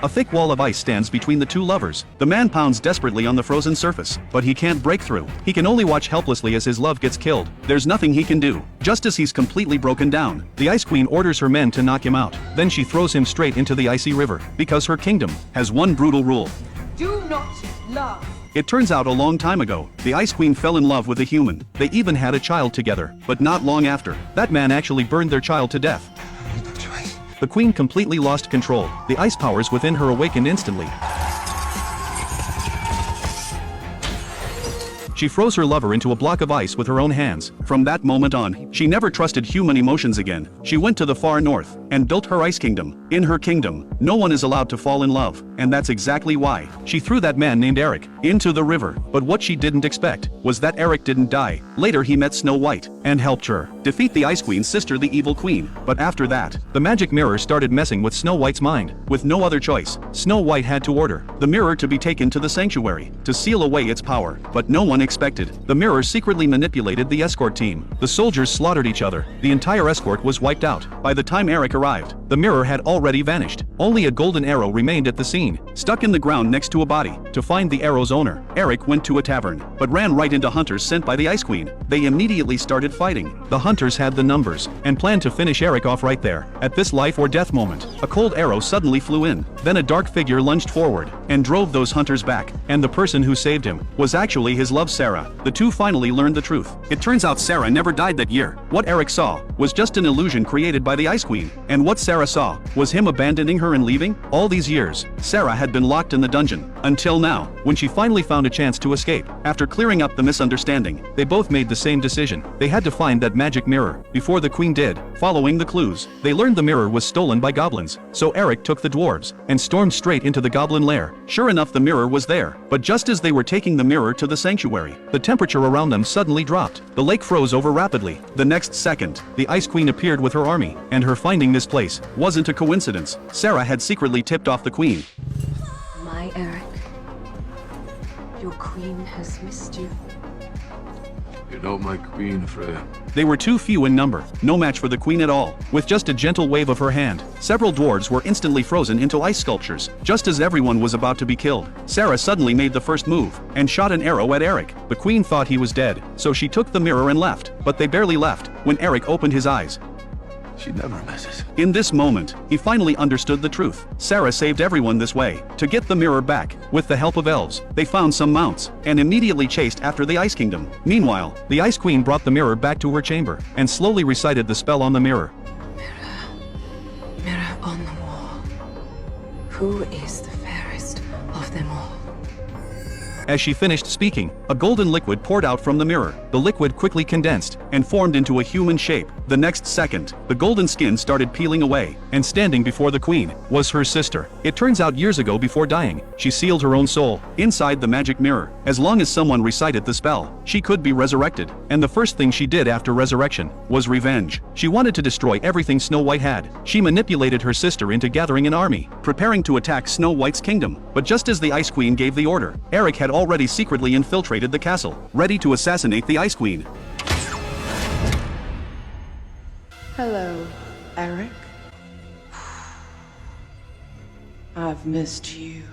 A thick wall of ice stands between the two lovers. The man pounds desperately on the frozen surface, but he can't break through. He can only watch helplessly as his love gets killed. There's nothing he can do. Just as he's completely broken down, the Ice Queen orders her men to knock him out. Then she throws him straight into the icy river, because her kingdom has one brutal rule. Do not love. It turns out a long time ago, the Ice Queen fell in love with a human. They even had a child together, but not long after, that man actually burned their child to death. The queen completely lost control. The ice powers within her awakened instantly. She froze her lover into a block of ice with her own hands. From that moment on, she never trusted human emotions again. She went to the far north and built her ice kingdom. In her kingdom, no one is allowed to fall in love, and that's exactly why she threw that man named Eric into the river. But what she didn't expect was that Eric didn't die. Later he met Snow White and helped her defeat the Ice Queen's sister, the Evil Queen. But after that, the magic mirror started messing with Snow White's mind. With no other choice, Snow White had to order the mirror to be taken to the sanctuary to seal away its power. But no one expected the mirror secretly manipulated the escort team. The soldiers slaughtered each other. The entire escort was wiped out. By the time Eric arrived, the mirror had already vanished. Only a golden arrow remained at the scene, stuck in the ground next to a body. To find the arrow's owner, Eric went to a tavern, but ran right into hunters sent by the Ice Queen. They immediately started fighting. The hunters had the numbers and planned to finish Eric off right there. At this life or death moment, a cold arrow suddenly flew in. Then a dark figure lunged forward and drove those hunters back. And the person who saved him was actually his love, Sarah. The two finally learned the truth. It turns out Sarah never died that year. What Eric saw was just an illusion created by the Ice Queen. And what Sarah saw was him abandoning her and leaving. All these years, Sarah had been locked in the dungeon. Until now, when she finally found a chance to escape. After clearing up the misunderstanding, they both made the same decision. They had to find that magic mirror before the queen did. Following the clues, they learned the mirror was stolen by goblins. So Eric took the dwarves and stormed straight into the goblin lair. Sure enough, the mirror was there. But just as they were taking the mirror to the sanctuary, the temperature around them suddenly dropped. The lake froze over rapidly. The next second, the Ice Queen appeared with her army, and her finding this place wasn't a coincidence. Sarah had secretly tipped off the queen. My Eric, your queen has missed you. You're not my queen, Freya. They were too few in number, no match for the queen at all. With just a gentle wave of her hand, several dwarves were instantly frozen into ice sculptures. Just as everyone was about to be killed, Sarah suddenly made the first move and shot an arrow at Eric. The queen thought he was dead, so she took the mirror and left. But they barely left when Eric opened his eyes. She never misses. In this moment, he finally understood the truth. Sarah saved everyone this way. To get the mirror back, with the help of elves, they found some mounts, and immediately chased after the Ice Kingdom. Meanwhile, the Ice Queen brought the mirror back to her chamber, and slowly recited the spell on the mirror. Mirror, mirror on the wall, who is the fairest of them all? As she finished speaking, a golden liquid poured out from the mirror. The liquid quickly condensed and formed into a human shape. The next second, the golden skin started peeling away, and standing before the queen was her sister. It turns out years ago, before dying, she sealed her own soul inside the magic mirror. As long as someone recited the spell, she could be resurrected. And the first thing she did after resurrection was revenge. She wanted to destroy everything Snow White had. She manipulated her sister into gathering an army, preparing to attack Snow White's kingdom. But just as the Ice Queen gave the order, Eric had already secretly infiltrated the castle, ready to assassinate the Ice Queen. Hello, Eric. I've missed you.